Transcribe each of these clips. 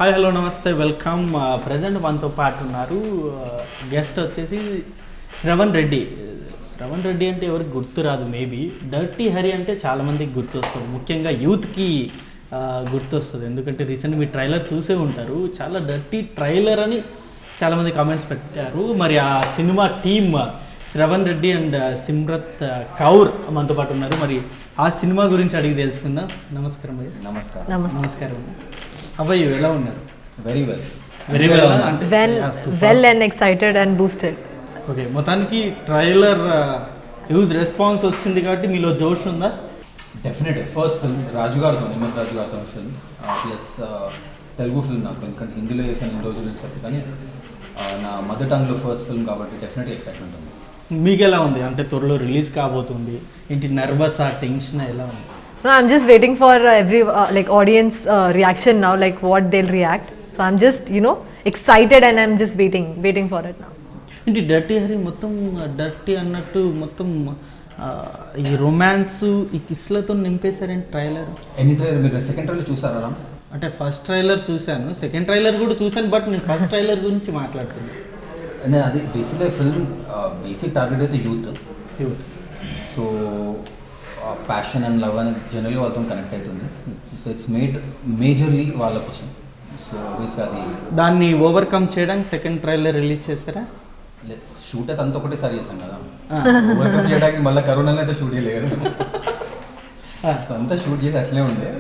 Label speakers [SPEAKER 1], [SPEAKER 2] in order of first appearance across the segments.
[SPEAKER 1] Hi hello నమస్తే welcome. Present మనతో పాటు ఉన్నారు గెస్ట్ వచ్చేసి శ్రవణ్ రెడ్డి. శ్రవణ్ రెడ్డి అంటే ఎవరికి గుర్తు రాదు, మేబీ డర్టీ హరి అంటే చాలామందికి గుర్తొస్తుంది, ముఖ్యంగా యూత్కి గుర్తొస్తుంది. ఎందుకంటే రీసెంట్ మీ ట్రైలర్ చూసే ఉంటారు, చాలా డర్టీ ట్రైలర్ అని చాలామంది కామెంట్స్ పెట్టారు. మరి ఆ cinema team Shravan Reddy and Simrat Kaur మనతో పాటు ఉన్నారు. మరి ఆ సినిమా గురించి అడిగి తెలుసుకుందాం. నమస్కారం మరి. నమస్కారం. అబ్బాయి ఎలా ఉన్నారు?
[SPEAKER 2] Very well
[SPEAKER 3] well and excited and boosted.
[SPEAKER 1] Okay, మొత్తానికి ట్రైలర్ హ్యూజ్ రెస్పాన్స్ వచ్చింది కాబట్టి మీలో జోష్ ఉందా?
[SPEAKER 2] డెఫినెట్. ఫస్ట్ ఫిల్మ్ రాజుగారితో, నిమ్మత్ రాజుగారితో ఫిల్మ్, ప్లస్ తెలుగు ఫిల్మ్ నాకు, ఎందుకంటే హిందీలో చేశాను ఇన్ని రోజులు చెప్పి, కానీ నా మదర్ టంగ్లో ఫస్ట్ ఫిల్మ్ కాబట్టి డెఫినెట్గా ఎక్సైట్మెంట్ ఉంది.
[SPEAKER 1] మీకు ఎలా ఉంది? అంటే త్వరలో రిలీజ్ కాబోతుంది, ఏంటి నర్వస్ ఆ టెన్షన్ ఎలా ఉంది?
[SPEAKER 3] No, I'm just waiting for every audience reaction now, like what they'll react. So I'm just excited and I'm just waiting for it now.
[SPEAKER 1] ఏంటి డర్టీ హరి మొత్తం డర్టీ అన్నట్టు మొత్తం ఈ రొమాన్స్ ఈ కిస్లతో నింపేశారండి ట్రైలర్.
[SPEAKER 2] ఎన్ని ట్రైలర్ మీరు సెకండ్ ట్రైలర్ చూసారా?
[SPEAKER 1] అంటే ఫస్ట్ ట్రైలర్ చూశాను, సెకండ్ ట్రైలర్ కూడా చూశాను, బట్ నేను ఫస్ట్ ట్రైలర్ గురించి మాట్లాడుతున్నాను.
[SPEAKER 2] అది బేసిక్గా ఫిల్మ్ బేసిక్ టార్గెట్ అయితే youth. So passion and love అనేది జనరల్గా వాళ్ళతో కనెక్ట్ అవుతుంది. సో ఇట్స్ మేడ్ మేజర్లీ వాళ్ళ కోసం. సో ఆబ్వియస్గా అది
[SPEAKER 1] దాన్ని ఓవర్కమ్ చేయడానికి సెకండ్ ట్రైలర్ రిలీజ్ చేస్తారా?
[SPEAKER 2] షూట్ అయితే అంత ఒకటేసారి చేసాం కదా, ఓవర్కమ్ చేయడానికి మళ్ళీ కరోనాలో అయితే షూట్ చేయలేదు. సో అంతా షూట్ చేసి అట్లే ఉండే.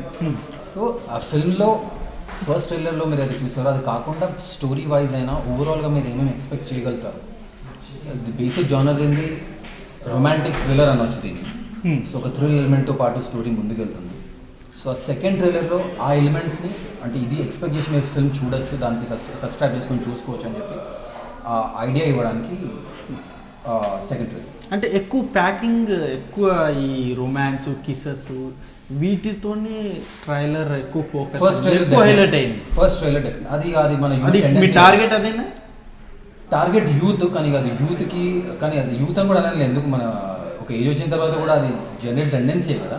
[SPEAKER 2] సో ఆ ఫిల్మ్లో ఫస్ట్ ట్రైలర్లో మీరు అది చూసారో, అది కాకుండా స్టోరీ వైజ్ అయినా ఓవరాల్గా మీరు ఏమేమి ఎక్స్పెక్ట్ చేయగలుగుతారు. బేసిక్ జానర్ ఏంది, రొమాంటిక్ థ్రిల్లర్ అనొచ్చు దీన్ని. సో ఒక థ్రిల్ ఎలిమెంట్తో పాటు స్టోరీ ముందుకెళ్తుంది. సో ఆ సెకండ్ ట్రైలర్లో ఆ ఎలిమెంట్స్ని, అంటే ఇది ఎక్స్పెక్ట్ చేసి మీరు ఫిల్మ్ చూడొచ్చు, దానికి సబ్స్క్రైబ్ చేసుకొని చూసుకోవచ్చు అని చెప్పి ఆ ఐడియా ఇవ్వడానికి సెకండ్ ట్రైలర్.
[SPEAKER 1] అంటే ఎక్కువ ప్యాకింగ్, ఎక్కువ ఈ రొమాన్స్ కిసెస్ వీటితోనే ట్రైలర్ ఎక్కువ ఫోకస్,
[SPEAKER 2] ఫస్ట్
[SPEAKER 1] ఎక్కువ హైలైట్ అయింది.
[SPEAKER 2] ఫస్ట్ ట్రైలర్ డెఫినెట్ అది మన
[SPEAKER 1] మీ టార్గెట్ అదేనా?
[SPEAKER 2] టార్గెట్ యూత్, కానీ అది యూత్కి, కానీ అది యూత్ అని కూడా అనేది ఎందుకు, మన ఒక ఏజ్ వచ్చిన తర్వాత కూడా అది జనరల్ టెండెన్సీ కదా.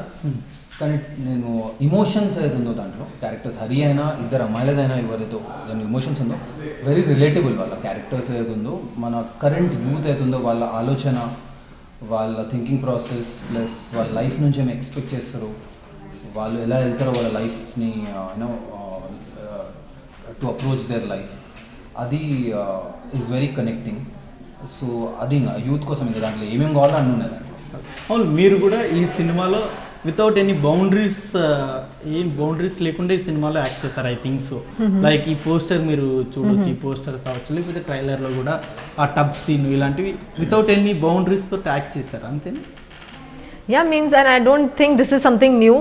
[SPEAKER 2] కానీ నేను ఇమోషన్స్ ఏది ఉందో దాంట్లో, క్యారెక్టర్స్ హరి అయినా ఇద్దరు అమ్మాయిలదైనా ఎవరైతే దాని ఇమోషన్స్ ఉందో వెరీ రిలేటబుల్. వాళ్ళ క్యారెక్టర్స్ ఏది ఉందో, మన కరెంట్ యూత్ ఏదుందో వాళ్ళ ఆలోచన, వాళ్ళ థింకింగ్ ప్రాసెస్, ప్లస్ వాళ్ళ లైఫ్ నుంచి ఏమి ఎక్స్పెక్ట్ చేస్తారో, వాళ్ళు ఎలా వెళ్తారో వాళ్ళ లైఫ్ని టు అప్రోచ్ దేర్ లైఫ్, అది ఈజ్ వెరీ కనెక్టింగ్. సో అది యూత్ కోసం ఇంకా దాంట్లో ఏమేమి కావాలో అన్నీ ఉన్నాయి.
[SPEAKER 1] అవును, మీరు కూడా ఈ సినిమాలో వితౌట్ ఎనీ బౌండరీస్, ఏం బౌండరీస్ లేకుండా ఈ సినిమాలో యాక్ట్ చేశారు, ఐ థింక్ సో. లైక్ ఈ పోస్టర్ మీరు చూడొచ్చు, ఈ పోస్టర్ కావచ్చు, లేకపోతే ట్రైలర్లో కూడా ఆ టబ్ సీన్ ఇలాంటివి వితౌట్ ఎనీ బౌండరీస్తో యాక్ట్ చేశారు, అంతేనా?
[SPEAKER 3] Yeah, means, and I don't think this is something new.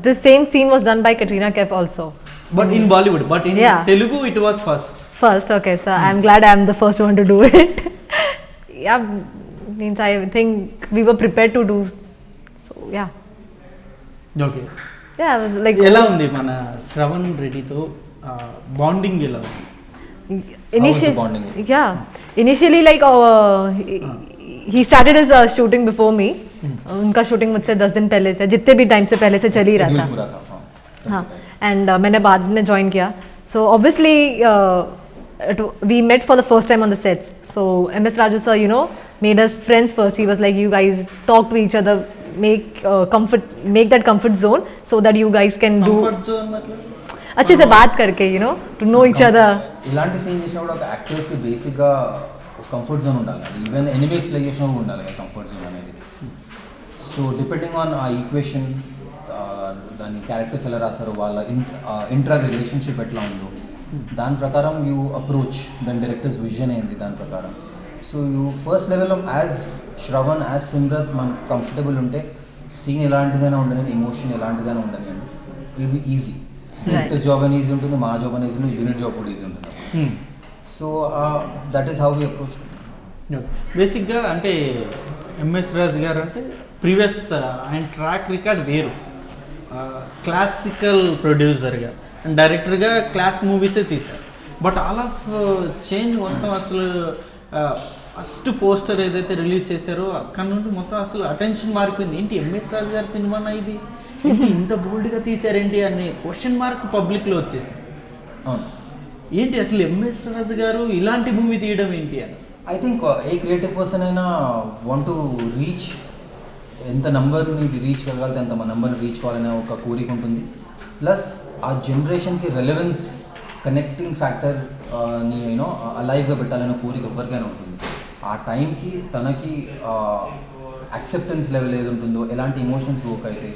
[SPEAKER 3] The same scene was done by Katrina Kaif also.
[SPEAKER 1] But in Bollywood, but in Telugu it was first.
[SPEAKER 3] Okay, so I'm glad I'm the first one to do it. Yeah, means I think we were prepared to do. So yeah.
[SPEAKER 1] Okay.
[SPEAKER 3] Yeah, I was like.
[SPEAKER 1] ఎలా ఉంది మన శ్రవణ్ రెడ్డితో bonding ఎలా ఉంది?
[SPEAKER 3] Initially like he started his shooting before me. उनका shooting मुझसे 10 दिन पहले से, जितने भी टाइम से पहले से चल ही रहा था. हाँ, एंड मैंने बाद में ज्वाइन किया. So obviously we met for the first time on the sets. So MS Raju sir, made us friends first. He was like, you guys talk to each other, make that comfort zone so that you guys can do
[SPEAKER 1] comfort zone मतलब
[SPEAKER 3] अच्छे से बात करके, to know each other.
[SPEAKER 2] ఇలాంటి scene చేసినప్పుడు ఒక యాక్టర్స్కి బేసిక్గా comfort zone ఉండాలి. ఈవెన్ ఎనిమీస్ ప్లే చేసినప్పుడు ఉండాలి కదా కంఫర్ట్ జోన్ అనేది. సో డిపెండింగ్ ఆన్ ఆ ఈక్వేషన్, దాని క్యారెక్టర్స్ ఎలా రాస్తారో, వాళ్ళ ఇంట్రా రిలేషన్షిప్ ఎట్లా ఉందో, దాని ప్రకారం యూ అప్రోచ్ దాని డైరెక్టర్స్ విజన్ ఏంది దాని ప్రకారం. So you first level of as Shravan, as Simrat మనకు కంఫర్టబుల్ ఉంటే సీన్ ఎలాంటిదైనా ఉండని, ఎమోషన్ ఎలాంటిదైనా ఉండని అండి, will be easy. Director's job అని ఈజీ ఉంటుంది, మా జాబ్ అని ఈజీ ఉంటుంది, యూనిట్ జాబ్ కూడా ఈజీ ఉంటుంది. So that is how we approach.
[SPEAKER 1] బేసిక్గా అంటే ఎంఎస్ రాజు గారు అంటే ప్రీవియస్ ఆయన ట్రాక్ రికార్డ్ వేరు, క్లాసికల్ ప్రొడ్యూసర్గా అండ్ డైరెక్టర్గా క్లాస్ మూవీసే తీశారు. బట్ ఆల్ ఆఫ్ చేంజ్ మొత్తం అసలు ఫస్ట్ పోస్టర్ ఏదైతే రిలీజ్ చేశారో అక్కడ నుండి మొత్తం అసలు అటెన్షన్ మారిపోయింది. ఏంటి ఎంఎస్ రాజు గారి సినిమానా ఇది, ఏంటి ఇంత బోల్డ్గా తీశారేంటి అని క్వశ్చన్ మార్క్ పబ్లిక్లో వచ్చేసి
[SPEAKER 2] అవును.
[SPEAKER 1] ఏంటి అసలు ఎంఎస్ రాజు గారు ఇలాంటి మూవీ తీయడం ఏంటి అని.
[SPEAKER 2] I think a creative person అయినా వాంట్ టు రీచ్, ఎంత నెంబర్ని రీచ్ కాగలితే అంత నెంబర్ని రీచ్ కావాలనే ఒక కోరిక ఉంటుంది. ప్లస్ ఆ జనరేషన్కి రెలవెన్స్, కనెక్టింగ్ ఫ్యాక్టర్ ని అలైవ్గా పెట్టాలనే కోరిక ఎవరికైనా ఉంటుంది. ఆ టైంకి తనకి యాక్సెప్టెన్స్ లెవెల్ ఏది ఉంటుందో, ఎలాంటి ఎమోషన్స్ వర్క్ అయితే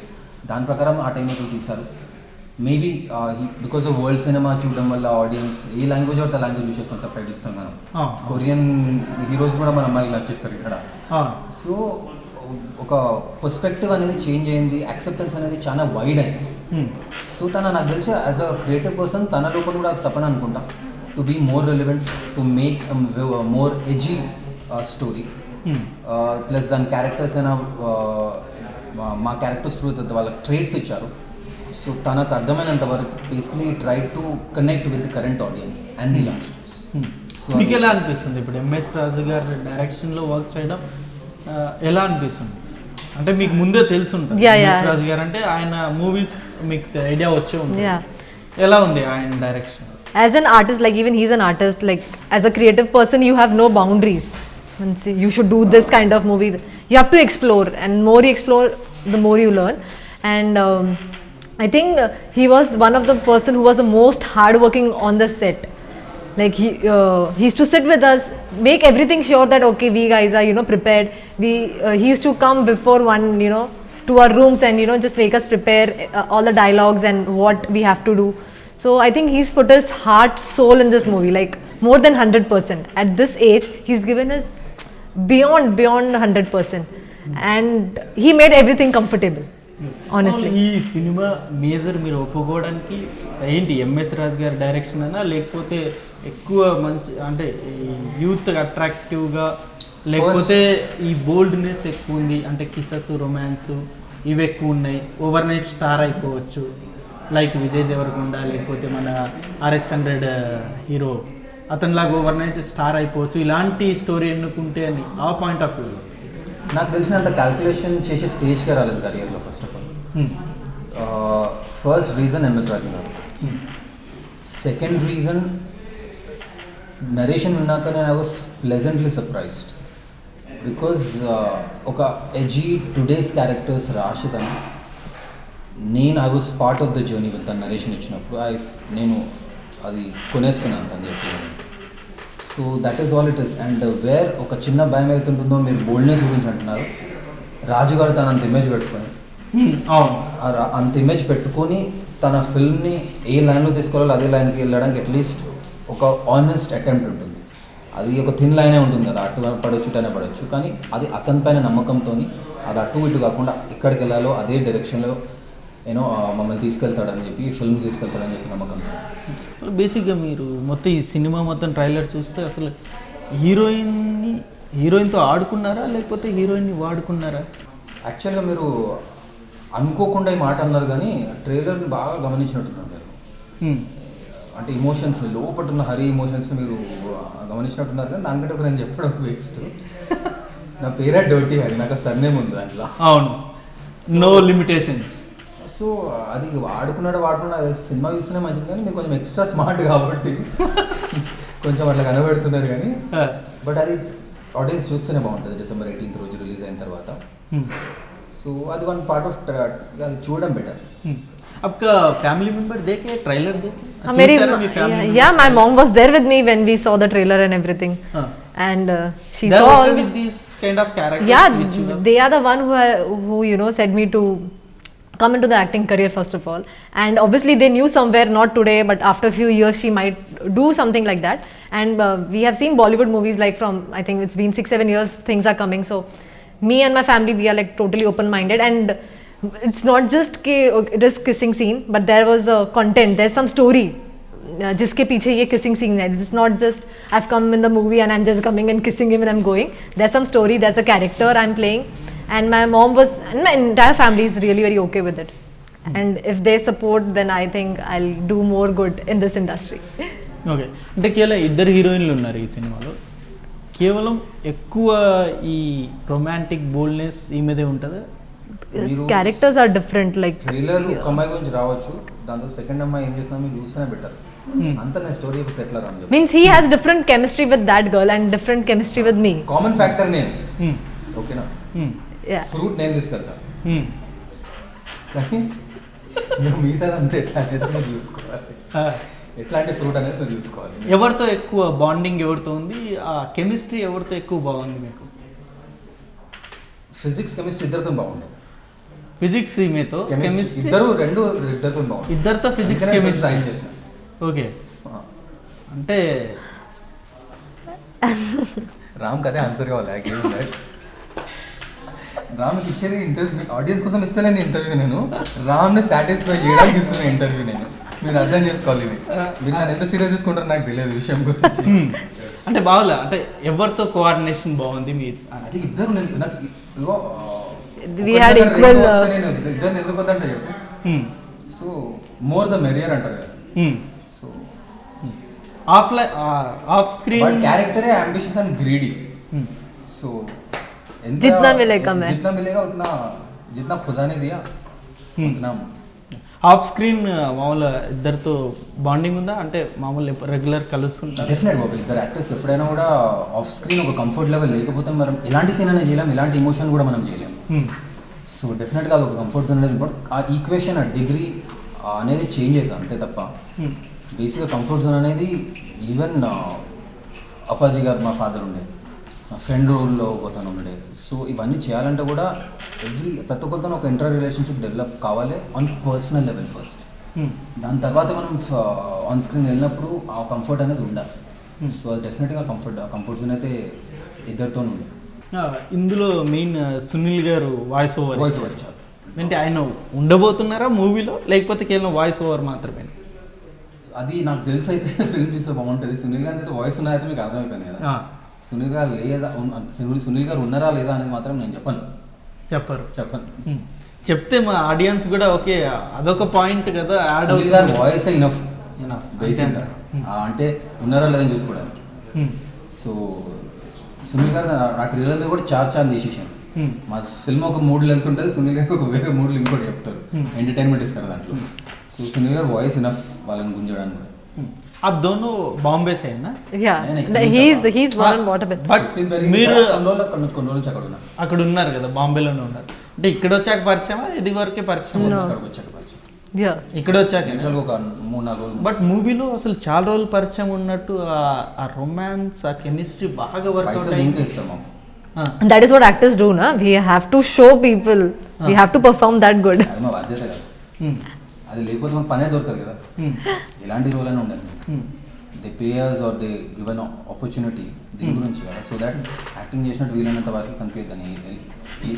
[SPEAKER 2] దాని ప్రకారం ఆ టైంలో తీశారు. Maybe because of world cinema చూడడం వల్ల ఆడియన్స్ ఏ లాంగ్వేజ్ అవుట్ ఆ లాంగ్వేజ్ చూసేస్తాం సబ్ టైటిల్స్తో. మనం కొరియన్ హీరోస్ కూడా మన అమ్మాయికి నచ్చేస్తారు ఇక్కడ. సో ఒక పర్స్పెక్టివ్ అనేది చేంజ్ అయింది, యాక్సెప్టెన్స్ అనేది చాలా వైడ్ అయింది. సో నాకు తెలిసి యాజ్ అ క్రియేటివ్ పర్సన్ తన లోపల కూడా తప్పని అనుకుంటా, to be more relevant, to make more easy story. Plus దాని క్యారెక్టర్స్ అయినా మా క్యారెక్టర్స్ త్రూ వాళ్ళకి ట్రేట్స్ ఇచ్చారు. సో తనకు అర్థమైనంత వరకు basically try to connect with the current audience and the youngsters. So
[SPEAKER 1] మీకు ఎలా అనిపిస్తుంది ఇప్పుడు ఎంఎస్ రాజు గారి డైరెక్షన్లో వర్క్ చేయడం ఎలా అనిపిస్తుంది? అంటే మీకు ముందే తెలుసుంటుంది ఎంఎస్ రాజు గారు అంటే, ఆయన మూవీస్ మీకు ఐడియా వచ్చే ఉంటుంది. ఎలా ఉంది ఆయన direction?
[SPEAKER 3] As an artist, like even he's an artist, like as a creative person, you have no boundaries. And see, you should do this kind of movie. You have to explore, and more you explore, the more you learn. And I think he was one of the person who was the most hardworking on the set. Like he used to sit with us, make everything sure that okay, we guys are prepared. He used to come before one to our rooms and just make us prepare all the dialogues and what we have to do. So I think he's put his heart, soul in this movie, like more than 100%. At this age, he's given us beyond 100%, and he made everything comfortable. Honestly,
[SPEAKER 1] ఈ cinema major మీరు ఒప్పుకోవడానికి ఏంటి, MS రాజు గారి direction అయినా లేకపోతే ఎక్కువ మంచి అంటే యూత్ అట్రాక్టివ్గా, లేకపోతే ఈ బోల్డ్నెస్ ఎక్కువ ఉంది అంటే కిసెస్, రొమాన్స్ ఇవి ఎక్కువ ఉన్నాయి, ఓవర్ నైట్ స్టార్ అయిపోవచ్చు లైక్ విజయ్ దేవరకొండ, లేకపోతే మన RX-100 హీరో అతనిలాగా ఓవర్ నైట్ స్టార్ అయిపోవచ్చు, ఇలాంటి స్టోరీ ఎన్నుకుంటే అని ఆ పాయింట్ ఆఫ్ వ్యూలో?
[SPEAKER 2] నాకు తెలిసినంత క్యాల్కులేషన్ చేసే స్టేజ్కే రాలేదు కెరియర్లో. First of all first reason MS Raju garu. Second reason narration విన్నాక నేను I was pleasantly surprised. Because ఒక ఎజీ టుడేస్ క్యారెక్టర్స్ రాషిదని I was part of the journey with the narration ఇచ్చినప్పుడు నేను అది కొనేసుకున్నాను అని చెప్పి. So that is all it is. And where ఒక చిన్న భయం అవుతుంటుందో, మీరు బోల్డ్నెస్ గురించి అంటున్నారు, రాజుగారు తను అంత ఇమేజ్ పెట్టుకొని అంత ఇమేజ్ పెట్టుకొని తన ఫిల్మ్ని ఏ లైన్లో తీసుకోవాలో అదే లైన్కి వెళ్ళడానికి అట్లీస్ట్ ఒక ఆనెస్ట్ అటెంప్ట్ ఉంటుంది. అది ఒక థిన్ లైనే ఉంటుంది కదా, అటు పడవచ్చు ఇటనే పడవచ్చు, కానీ అది అతని పైన నమ్మకంతో అది అటు ఇటు కాకుండా ఎక్కడికి వెళ్ళాలో అదే డైరెక్షన్లో మమ్మల్ని తీసుకెళ్తాడని చెప్పి, ఫిల్మ్ తీసుకెళ్తాడని చెప్పి నమ్మకంతో.
[SPEAKER 1] బేసిక్గా మీరు మొత్తం ఈ సినిమా మొత్తం ట్రైలర్ చూస్తే అసలు హీరోయిన్తో ఆడుకున్నారా లేకపోతే హీరోయిన్ని వాడుకున్నారా?
[SPEAKER 2] యాక్చువల్గా మీరు అనుకోకుండా ఈ మాట అన్నారు, కానీ ట్రైలర్ని బాగా గమనించినట్టున్నారు మీరు. అంటే ఇమోషన్స్ని, లోపల ఉన్న హరి ఎమోషన్స్ని మీరు గమనించినట్టున్నారు. కానీ దానికంటే ఒక నేను చెప్పడం వేస్ట్. నా పేరే డర్టీ హరి, నాకు సర్నేమ్ ఉంది దాంట్లో.
[SPEAKER 1] అవును, నో లిమిటేషన్స్.
[SPEAKER 2] సో అది వాడుకున్నాడు సినిమా చూస్తేనే మంచిది, కానీ మీరు కొంచెం ఎక్స్ట్రా స్మార్ట్ కాబట్టి కొంచెం అట్లా కనబడుతున్నారు. కానీ బట్ అది ఆడియన్స్ చూస్తేనే బాగుంటుంది. December 18th రోజు రిలీజ్ అయిన తర్వాత. సో అది వన్ పార్ట్ ఆఫ్ అది చూడడం బెటర్.
[SPEAKER 1] आपका फैमिली मेंबर देखे ट्रेलर देखे?
[SPEAKER 3] Yeah, my mom was there with me when we saw the trailer and everything. And she saw all
[SPEAKER 1] with these kind of characters.
[SPEAKER 3] Yeah, they are the one who said me to come into the acting career first of all. And obviously they knew somewhere, not today, but after a few years she might do something like that. And we have seen Bollywood movies like from, I think it's been 6-7 years, things are coming. So me and my family, we are like totally open-minded. And it's not just it is kissing scene, but there was a content, there's some story jiske piche ye kissing scene hai. It's not just I've come in the movie and I'm just coming and kissing him and I'm going. There's some story, there's a character I'm playing, and my mom and my entire family is really very okay with it. And if they support, then I think I'll do more good in this industry.
[SPEAKER 1] Okay, అంటే కేవలం ఇద్దరు హీరోయిన్లు ఉన్నారు ఈ సినిమాలో, కేవలం ఎక్కువ ఈ రొమాంటిక్ బోల్డ్నెస్ ఈ మీదే ఉంటుందా
[SPEAKER 3] characters are different like
[SPEAKER 2] trailer ఒక అమ్మాయి గురించి రావచ్చు, దాంతో సెకండ్ అమ్మాయి ఏం చేస్తున్నా మీరు చూస్తేనే బెటర్. అంత నేను స్టోరీ సెటిల్ అని చెప్పి
[SPEAKER 3] means he has different chemistry with that girl and different chemistry with me.
[SPEAKER 2] Common factor నేను, ఓకేనా,
[SPEAKER 3] Yeah.
[SPEAKER 2] ఫ్రూట్ నేను తీసుకెళ్తా, కానీ మిగతా అంతా ఎట్లా అనేది మీరు చూసుకోవాలి, ఎట్లాంటి ఫ్రూట్ అనేది మీరు చూసుకోవాలి.
[SPEAKER 1] ఎవరితో ఎక్కువ బాండింగ్ ఎవరితో ఉంది, ఆ కెమిస్ట్రీ ఎవరితో ఎక్కువ బాగుంది మీకు?
[SPEAKER 2] ఫిజిక్స్ కెమిస్ట్రీ ఇద్దరితో బాగుంటుంది.
[SPEAKER 1] ఫిజిక్స్ ఈమెతో, కెమిస్ట్రీ
[SPEAKER 2] ఇద్దరితో బాగుంటుంది.
[SPEAKER 1] ఇద్దరితో ఫిజిక్స్ కెమిస్ట్రీ
[SPEAKER 2] సైన్ చేసిన.
[SPEAKER 1] ఓకే, అంటే
[SPEAKER 2] రామ్ కదే ఆన్సర్ కావాలి. రామ్కి ఇచ్చేది ఇంటర్వ్యూ, ఆడియన్స్ కోసం ఇస్తలేని ఇంటర్వ్యూ నేను, రామ్ని సాటిస్ఫై చేయడానికి ఇస్తున్న ఇంటర్వ్యూ నేను. మీరు అర్థం చేసుకోవాలి ఇది. మీరు నన్ను ఎంత సీరియస్ తీసుకుంటారో నాకు తెలియదు విషయం గురించి.
[SPEAKER 1] అంటే బాగులే, అంటే ఎవరితో కోఆర్డినేషన్ బాగుంది మీరు?
[SPEAKER 2] అది ఇద్దరు నాకు
[SPEAKER 3] We had equal,
[SPEAKER 2] నేను ఇద్దరు ఎందుకు వద్దంటే చెప్పు. సో మోర్ ద మెరియర్ అంటారు కదా. సో
[SPEAKER 1] ఆఫ్ స్క్రీన్
[SPEAKER 2] క్యారెక్టర్ है ambitious and greedy. So
[SPEAKER 3] जितना मिलेगा मैं,
[SPEAKER 2] जितना मिलेगा उतना, जितना खुदा ने दिया उतना.
[SPEAKER 1] ఆఫ్ స్క్రీన్ మామూలు ఇద్దరితో బాండింగ్ ఉందా? అంటే మామూలు రెగ్యులర్ కలుస్తుంటారు?
[SPEAKER 2] డెఫినెట్ బాబు, ఇద్దరు యాక్టర్స్ ఎప్పుడైనా కూడా ఆఫ్ స్క్రీన్ ఒక కంఫర్ట్ లెవెల్ లేకపోతే మనం ఎలాంటి సీన్ అనేది చేయలేం, ఎలాంటి ఎమోషన్ కూడా మనం చేయలేం. సో డెఫినెట్గా అది ఒక కంఫర్ట్ జోన్ అనేది ఇంపార్టెంట్. ఆ ఈక్వేషన్, ఆ డిగ్రీ అనేది చేంజ్ అవుతుంది అంతే తప్ప బేసిక్గా కంఫర్ట్ జోన్ అనేది ఈవెన్ అప్పాజీ గారు మా ఫాదర్ ఉండేది, మా ఫ్రెండ్ రోల్లో ఒకతను ఉండేది. సో ఇవన్నీ చేయాలంటే కూడా ప్రతి ఒక్కరితో ఒక ఇంటర్ రిలేషన్షిప్ డెవలప్ కావాలి ఆన్ పర్సనల్ లెవెల్ ఫస్ట్. దాని తర్వాత మనం ఆన్ స్క్రీన్ వెళ్ళినప్పుడు ఆ కంఫర్ట్ అనేది ఉండాలి. సో అది డెఫినెట్గా కంఫర్ట్ జోన్ అయితే ఇద్దరితో ఉంది.
[SPEAKER 1] ఇందులో మెయిన్ సునీల్ గారు వాయిస్ ఓవర్
[SPEAKER 2] ఇచ్చారు.
[SPEAKER 1] అంటే ఆయన ఉండబోతున్నారా మూవీలో, లేకపోతే కేవలం వాయిస్ ఓవర్ మాత్రమే?
[SPEAKER 2] అది నాకు తెలిసి అయితే ఫిల్మ్ చూస్తే బాగుంటుంది. సునీల్ గారు అయితే వాయిస్ ఉన్నారైతే మీకు అర్థమైపోయింది కదా. సునీల్ గారు లేదా, సునీల్ గారు ఉన్నారా లేదా అనేది మాత్రం నేను చెప్పను.
[SPEAKER 1] చెప్తే మా ఆడియన్స్ కూడా ఓకే అదొక పాయింట్ కదా యాడ్
[SPEAKER 2] సునీల్ గారు వాయిస్ ఇనఫ్ బేసిక్గా, అంటే ఉన్నారా లేదని చూసుకోవడానికి. సో సునీల్ గారు నా ట్రైలర్ మీద కూడా చార్ చేసేసాను. మా ఫిల్మ్ ఒక మూడ్లో వెళ్తుంటుంది, సునీల్ గారు ఒక వేరే మూడ్లో ఇంకోటి చెప్తారు, ఎంటర్టైన్మెంట్ ఇస్తారు దాంట్లో. సో సునీల్ గారు వాయిస్ ఇనఫ్ వాళ్ళని గుంజడానికి కూడా.
[SPEAKER 1] आप दोनों बॉम्बे से हैं ना?
[SPEAKER 3] he's born and brought up in.
[SPEAKER 1] But మీరు
[SPEAKER 2] కొన్ని రోజులు అక్కడ ఉన్నారు,
[SPEAKER 1] అక్కడ ఉన్నారు కదా, బాంబేలోనే ఉన్నారు. అంటే ఇక్కడ వచ్చాక పరిచయమా, ఇది వరకే పరిచయం?
[SPEAKER 2] అక్కడికి వచ్చాక పరిచయం,
[SPEAKER 1] ఇక్కడ వచ్చాక
[SPEAKER 2] ఒక 3-4 రోజులు.
[SPEAKER 1] బట్ మూవీలో అసలు చాలా రోజులు పరిచయం ఉన్నట్టు ఆ రొమాన్స్, ఆ కెమిస్ట్రీ బాగా వర్కౌట్ అయింది.
[SPEAKER 3] That is what actors do, na? We have to show people, we have to perform that good.
[SPEAKER 2] అది మా బాధ్యత కదా, అది లేకపోతే మాకు పనే దొరకదు కదా. ఎలాంటి రోల్ అయినా ఉండాలి, the players are they given opportunity దీని గురించి కదా. సో దాట్ యాక్టింగ్ చేసినట్టు వీలైనంత వరకు కనిపించదని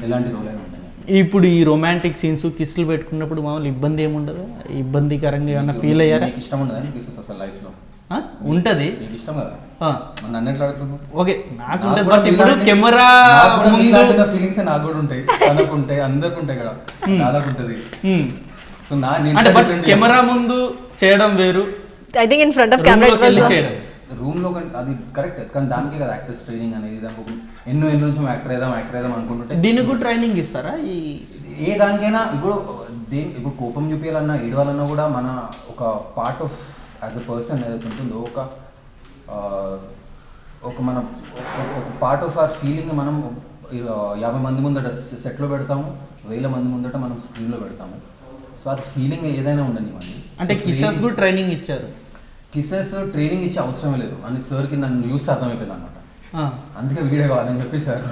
[SPEAKER 2] ఎలాంటి రోల్ అయినా ఉండాలి.
[SPEAKER 1] ఇప్పుడు ఈ రొమాంటిక్ సీన్స్ కిస్లు పెట్టుకున్నప్పుడు మామూలు ఇబ్బంది ఏముండదు, ఇబ్బందికరంగా ఏమన్నా ఫీల్ అయ్యారా?
[SPEAKER 2] ఇష్టం ఉండదు కిసెస్ అసలు లైఫ్లో
[SPEAKER 1] ఉంటుంది,
[SPEAKER 2] నీకు ఇష్టం కదా, నన్ను ఎట్లా అడుగుతున్నావు?
[SPEAKER 1] ఓకే నాకు ఉంటుంది, బట్ ఇప్పుడు కెమెరా ముందు
[SPEAKER 2] ఫీలింగ్స్ నాకు కూడా ఉంటాయి, తనకు ఉంటాయి, అందరికి ఉంటాయి కదా, దాదాపు ఉంటుంది. సో
[SPEAKER 1] అంటే బట్ కెమెరా ముందు చేయడం వేరు,
[SPEAKER 3] I think in front of camera it was
[SPEAKER 1] చేయడం
[SPEAKER 2] రూమ్ లో అది కరెక్ట్, కానీ దానికే కదా యాక్టర్స్ ట్రైనింగ్ అనేది. దానికి ఎన్నో నుంచి యాక్టర్ అయిదాం అనుకుంటుంటే
[SPEAKER 1] దీనికి కూడా ట్రైనింగ్ ఇస్తారా?
[SPEAKER 2] ఏ దానికైనా ఇప్పుడు ఇప్పుడు కోపం చూపించాలన్నా ఏడవాలన్నా కూడా మన ఒక part of as a person ఏదైతే ఉంటుందో ఒక మన ఒక పార్ట్ ఆఫ్ అవర్ ఫీలింగ్ మనం 50 మంది ముందట సెట్లో పెడతాము, 1000 మంది ముందట మనం స్క్రీన్లో పెడతాము. సో అది ఫీలింగ్ ఏదైనా ఉండనివ్వండి.
[SPEAKER 1] అంటే కిసెస్ కూడా ట్రైనింగ్ ఇచ్చారు?
[SPEAKER 2] కిసెస్ ట్రైనింగ్ ఇచ్చే అవసరమే లేదు అని సార్కి నన్ను యూస్ అర్థమైపోయింది అనమాట. అందుకే వీడియో కావాలని చెప్పి సార్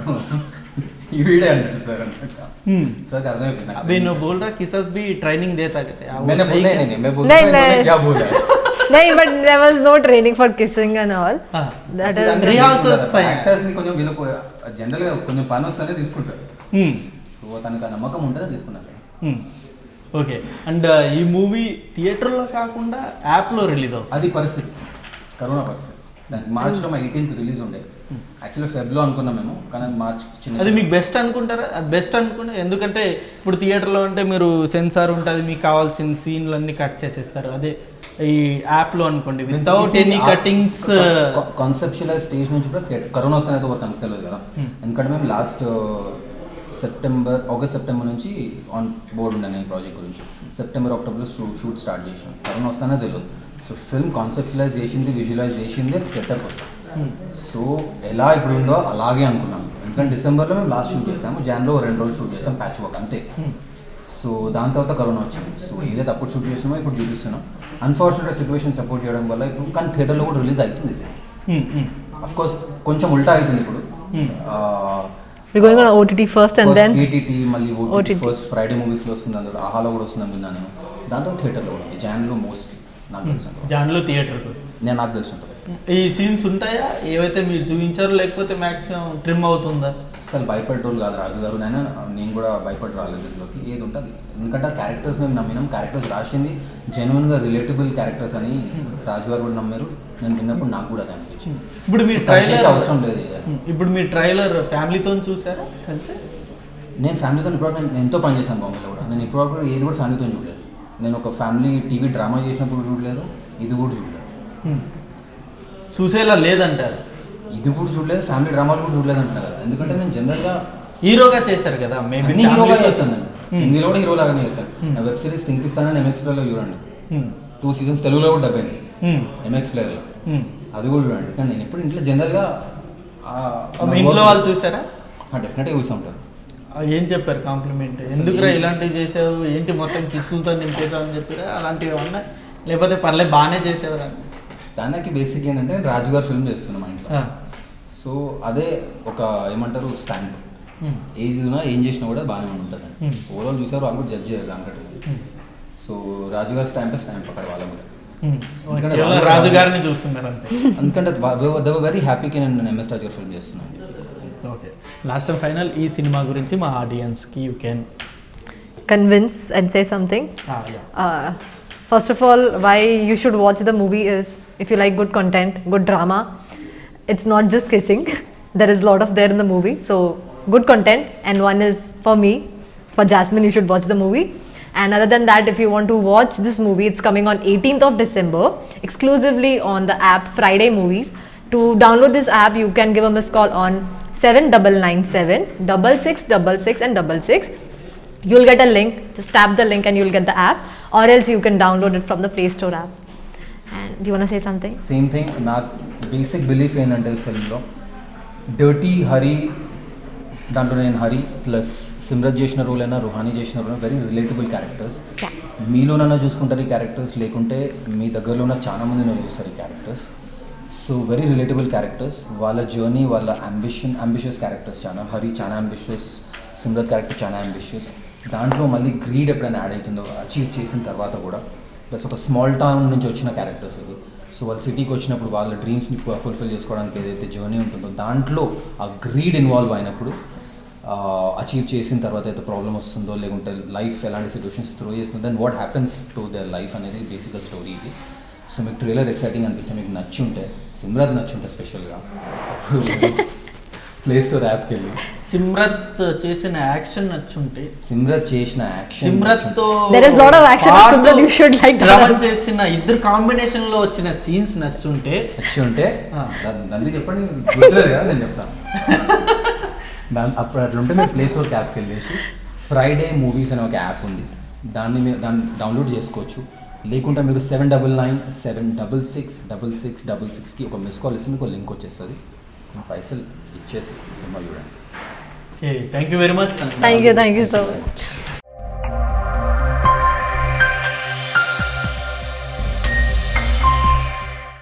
[SPEAKER 2] ఈ వీడియో అన్నట్టు సార్ అన్నట్టు సార్కి అర్థమైపోయింది.
[SPEAKER 1] अभी नो बोल रहा किसस भी ट्रेनिंग देता कहते हैं.
[SPEAKER 2] मैंने बोला नहीं मैं बोलता हूं क्या बोला
[SPEAKER 3] नहीं, but there was no training for kissing and all.
[SPEAKER 1] That is rehearsals.
[SPEAKER 2] Actors ని కొంచెం వీళ్ళకు జనరల్ గా కొంచెం పని వస్తేనే తీసుకుంటారు. సో తనకు నమ్మకం ఉంటేనే తీసుకున్నారు.
[SPEAKER 1] ఓకే, అండ్ ఈ మూవీ థియేటర్లో కాకుండా యాప్లో రిలీజ్ అవుతుంది.
[SPEAKER 2] అది పరిస్థితి, కరోనా పరిస్థితి. దానికి మార్చ్లో 18th రిలీజ్ ఉండే, యాక్చువల్లీ ఫెబ్లో అనుకున్నాం మేము, కానీ మార్చ్ చిన్న.
[SPEAKER 1] అది మీకు బెస్ట్ అనుకుంటారా? అది బెస్ట్ అనుకుంటే ఎందుకంటే ఇప్పుడు థియేటర్లో అంటే మీరు సెన్సార్ ఉంటుంది, మీకు కావాల్సిన సీన్లు అన్నీ కట్ చేసేస్తారు. అదే ఈ యాప్లో అనుకోండి without any cuttings.
[SPEAKER 2] Conceptual stage నుంచి కూడా కరోనా వస్తున్నది వరకు నాకు తెలియదు కదా, ఎందుకంటే మేము లాస్ట్ ఆగస్ట్ సెప్టెంబర్ నుంచి ఆన్ బోర్డ్ ఉండే నేను ప్రాజెక్ట్ గురించి. సెప్టెంబర్ అక్టోబర్లో షూట్ స్టార్ట్ చేసాను. కరోనా వస్తానే తెలియదు. సో ఫిల్మ్ కాన్సెప్చువలైజ్ చేసింది, విజువలైజ్ చేసింది థియేటర్కి వస్తాం. సో ఎలా ఇప్పుడు ఉందో అలాగే అనుకున్నాను. ఎందుకంటే డిసెంబర్లో మేము లాస్ట్ షూట్ చేసాము, జాన్లో 2 రోజులు షూట్ చేసాం, ప్యాచ్ వర్క్ అంతే. సో దాని తర్వాత కరోనా వచ్చింది. సో ఏదైతే అప్పుడు షూట్ చేసినామో ఇప్పుడు చూపిస్తున్నాం. అన్ఫార్చునేట్ సిచ్యువేషన్ సపోర్ట్ చేయడం వల్ల ఇప్పుడు కానీ థియేటర్లో కూడా రిలీజ్ అవుతుంది. అఫ్ కోర్స్ కొంచెం ఉల్టా అవుతుంది ఇప్పుడు.
[SPEAKER 3] We're going on OTT first and then
[SPEAKER 2] OTT మళ్ళీ OTT ఫస్ట్ ఫ్రైడే మూవీస్లో వస్తుంది, అందులో ఆహాలో కూడా వస్తుందని విన్నాను నేను. దాంతో థియేటర్లో కూడా జాన్లో మోస్ట్లీ నాకు తెలిసినంత
[SPEAKER 1] జాన్లో థియేటర్కి వస్తుంది.
[SPEAKER 2] నాకు తెలిసినంత
[SPEAKER 1] ఈ సీన్స్ ఉంటాయా ఏవైతే మీరు చూపించారో, లేకపోతే మ్యాక్సిమం ట్రిమ్ అవుతుందా?
[SPEAKER 2] అసలు భయపడ్డోళ్ళు కాదు రాజు గారు, నేను కూడా భయపడి రాలేదు దీంట్లోకి. ఏది ఉంటుంది ఎందుకంటే ఆ క్యారెక్టర్స్ మేము నమ్మినాం, క్యారెక్టర్స్ రాసింది జెన్యున్గా రిలేటబుల్ క్యారెక్టర్స్ అని రాజు గారు కూడా నమ్మారు. నేను విన్నప్పుడు నాకు కూడా అది అనిపించింది.
[SPEAKER 1] ఇప్పుడు మీ ట్రైలర్
[SPEAKER 2] అవసరం లేదు.
[SPEAKER 1] ఇప్పుడు మీ ట్రైలర్ ఫ్యామిలీతో చూసారా కలిసి?
[SPEAKER 2] నేను ఫ్యామిలీతో ఇప్పుడు నేను ఎంతో పని చేశాను బాంబేలో కూడా. నేను ఇప్పుడు ఏది కూడా ఫ్యామిలీతో చూడలేదు. నేను ఒక ఫ్యామిలీ టీవీ డ్రామా చేసినప్పుడు చూడలేదు, ఇది కూడా చూడలేదు.
[SPEAKER 1] చూసేలా లేదంటారు?
[SPEAKER 2] ఇది కూడా చూడలేదు, ఫ్యామిలీ డ్రామాలు కూడా చూడలేదు అంటున్నారు కదా. ఎందుకంటే నేను జనరల్గా
[SPEAKER 1] హీరోగా చేశారు కదా, మేబీ
[SPEAKER 2] హీరోగా చేశాను. నేను హిందీలో కూడా హీరో లాగానే చేశాను. నా వెబ్ సిరీస్ థింక్ ఇస్తానని MX ప్లేయర్లో చూడండి, 2 సీజన్స్ తెలుగులో కూడా డబ్బైంది MX ప్లేయర్లో, అది కూడా చూడండి. కానీ నేను ఇప్పుడు ఇంట్లో జనరల్గా
[SPEAKER 1] ఇంట్లో వాళ్ళు చూసారా?
[SPEAKER 2] డెఫినెట్గా చూసి ఉంటారు.
[SPEAKER 1] ఏం చెప్పారు కాంప్లిమెంట్? ఎందుకురా ఇలాంటివి చేసావు, ఏంటి మొత్తం కిస్సులతో నింపేసావు అని చెప్పారా? అలాంటివి ఏమన్నా, లేకపోతే పర్లేదు బాగానే చేసేవారా?
[SPEAKER 2] దానికి బేసిక్ ఏంటంటే రాజు గారు ఫిల్మ్ చేస్తున్నాం మా ఇంట్లో. సో అదే ఒక ఏమంటారు స్టాంప్. ఏది ఏం చేసినా కూడా బాగానే ఉంటుంది. ఓవరాల్ చూసారు వాళ్ళు కూడా జడ్జ్ చేయాలి దాంట్లో. సో రాజు గారి స్టాంప్ అక్కడ వాళ్ళ కూడా
[SPEAKER 1] రాజు గారిని చూస్తున్నారు అంతే.
[SPEAKER 2] ఎందుకంటే దే వర్ వెరీ హ్యాపీకి నేను MS రాజు గారు ఫిల్మ్ చేస్తున్నాను.
[SPEAKER 1] ఓకే, లాస్ట్ అండ్ ఫైనల్ ఈ సినిమా గురించి మా ఆడియన్స్కి you can
[SPEAKER 3] convince and say something. First of all, why you should watch the movie is if you like good content, good drama. It's not just kissing. There is a lot of there in the movie. So good content, and one is for me, for Jasmine, you should watch the movie. And other than that, if you want to watch this movie, it's coming on 18th of December exclusively on the app Friday Movies. To download this app, you can give a missed call on 7997 6666 and 66. You'll get a link. Just tap the link and you'll get the app, or else you can download it from the Play Store app. And do you want to say something?
[SPEAKER 2] Same thing. నా basic belief ఏంటంటే ఫిల్మ్లో dirty Hari, దాంట్లో నేను Hari plus Simrat చేసిన role అయినా రుహానీ చేసిన role very relatable characters. మీలోనైనా చూసుకుంటారు ఈ characters, లేకుంటే మీ దగ్గరలో ఉన్న చాలా మంది చూస్తారు ఈ characters. So very relatable characters. వాళ్ళ జర్నీ, వాళ్ళ అంబిషియస్ క్యారెక్టర్స్. హరి చాలా అంబిషియస్, సిమ్రత్ క్యారెక్టర్ చాలా అంబిషియస్. దాంట్లో మళ్ళీ గ్రీడ్ ఎప్పుడైనా యాడ్ అవుతుందో అచీవ్ చేసిన తర్వాత కూడా, ప్లస్ ఒక స్మాల్ టౌన్ నుంచి వచ్చిన క్యారెక్టర్స్ ఇవి. సో వాళ్ళు సిటీకి వచ్చినప్పుడు వాళ్ళ డ్రీమ్స్ని ఫుల్ఫిల్ చేసుకోవడానికి ఏదైతే జర్నీ ఉంటుందో దాంట్లో ఆ గ్రీడ్ ఇన్వాల్వ్ అయినప్పుడు, అచీవ్ చేసిన తర్వాత అయితే ప్రాబ్లమ్ వస్తుందో, లేకుంటే లైఫ్ ఎలాంటి సిచ్యువేషన్స్ త్రో చేస్తుందో, then what happens to their life అనేది బేసిక్గా స్టోరీ ఇది. సో మీకు ట్రైలర్ ఎక్సైటింగ్ అనిపిస్తే, మీకు నచ్చి ఉంటే, సిమ్రత్ నచ్చి ఉంటే స్పెషల్గా అప్పుడు ప్లే స్టోర్ యాప్కి వెళ్ళి
[SPEAKER 1] సిమ్రత్ చేసిన యాక్షన్ నచ్చుంటే,
[SPEAKER 2] సిమ్రత్ చేసిన action,
[SPEAKER 1] సిమ్రత్తో
[SPEAKER 3] There is lot of action of Simrat, you should like that.
[SPEAKER 1] Shravan చేసిన ఇద్దరు కాంబినేషన్ లో వచ్చిన సీన్స్ నచ్చి ఉంటే
[SPEAKER 2] దాన్ని చెప్పండి, గుర్తులేదు కదా నేను చెప్తాను. అప్పుడు అట్లా ఉంటే మీరు ప్లే స్టోర్ యాప్కి వెళ్ళేసి ఫ్రైడే మూవీస్ అనే ఒక యాప్ ఉంది, దాన్ని డౌన్లోడ్ చేసుకోవచ్చు. లేకుంటే మీరు 799 766 6666కి ఒక మిస్ కాల్ ఇస్తే మీకు లింక్ వచ్చేస్తుంది. పైసలు ఇచ్చేసి సినిమా చూడండి.
[SPEAKER 1] Thank you very much.
[SPEAKER 3] Thank you so much.